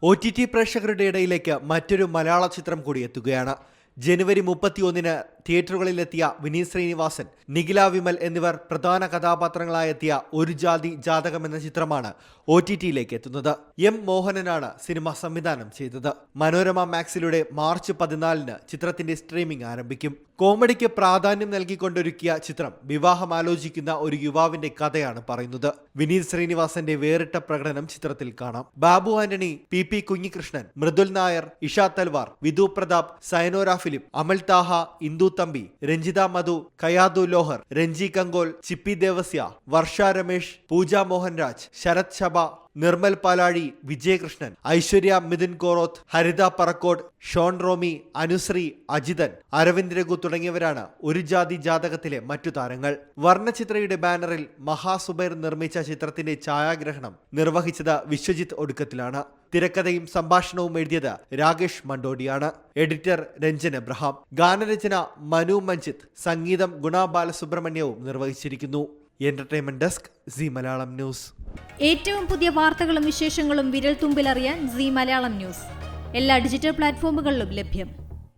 OTT പ്രേക്ഷകരുടെ ഇടയിലേക്ക് മറ്റൊരു മലയാള ചിത്രം കൂടി എത്തുകയാണ്. ജനുവരി 31-ന് തിയേറ്ററുകളിലെത്തിയ വിനീത് ശ്രീനിവാസൻ, നിഖില വിമൽ എന്നിവർ പ്രധാന കഥാപാത്രങ്ങളായെത്തിയ ഒരു ജാതി ജാതകം എന്ന ചിത്രമാണ് OTT-യിലേക്ക് എത്തുന്നത്. M. മോഹനനാണ് സിനിമ സംവിധാനം ചെയ്തത്. മനോരമ മാക്സിലൂടെ മാർച്ച് 14-ന് ചിത്രത്തിന്റെ സ്ട്രീമിംഗ് ആരംഭിക്കും. കോമഡിക്ക് പ്രാധാന്യം നൽകിക്കൊണ്ടൊരുക്കിയ ചിത്രം വിവാഹം ആലോചിക്കുന്ന ഒരു യുവാവിന്റെ കഥയാണ് പറയുന്നത്. വിനീത് ശ്രീനിവാസന്റെ വേറിട്ട പ്രകടനം ചിത്രത്തിൽ കാണാം. ബാബു ആന്റണി, PP കുഞ്ഞികൃഷ്ണൻ, മൃദുൽ നായർ, ഇഷ തൽവാർ, വിധു പ്രതാപ്, സയനോര ഫിലിപ്പ്, അമൽ താഹ, ഇന്ദു തമ്പി, രഞ്ജിത മധു, കയാദു ലോഹർ, രഞ്ജി കങ്കോൽ, ചിപ്പി ദേവസ്യ, വർഷ രമേശ്, പൂജ മോഹൻരാജ്, ശരത് ശബ, നിർമ്മൽ പാലാഴി, വിജയകൃഷ്ണൻ, ഐശ്വര്യ മിഥുൻ കോറോത്ത്, ഹരിത പറക്കോട്, ഷോൺ റോമി, അനുശ്രീ, അജിതൻ, അരവിന്ദ് രഘു തുടങ്ങിയവരാണ് ഒരു ജാതി ജാതകത്തിലെ മറ്റു താരങ്ങൾ. വർണ്ണചിത്രയുടെ ബാനറിൽ മഹാസുബൈർ നിർമ്മിച്ച ചിത്രത്തിന്റെ ഛായാഗ്രഹണം നിർവഹിച്ചത് വിശ്വജിത്ത് ഒടുക്കത്തിലാണ്. തിരക്കഥയും സംഭാഷണവും എഴുതിയത് രാകേഷ് മണ്ടോടിയാണ്. എഡിറ്റർ രഞ്ജൻ എബ്രഹാം. ഗാനരചന മനു മഞ്ജിത്ത്. സംഗീതം ഗുണ ബാലസുബ്രഹ്മണ്യവും നിർവഹിച്ചിരിക്കുന്നു. Entertainment desk, Zee Malayalam news. ഏറ്റവും പുതിയ വാർത്തകളും വിശേഷങ്ങളും വിരൽ തുമ്പിലറിയാൻ സി മലയാളം ന്യൂസ് എല്ലാ ഡിജിറ്റൽ പ്ലാറ്റ്ഫോമുകളിലും ലഭ്യം.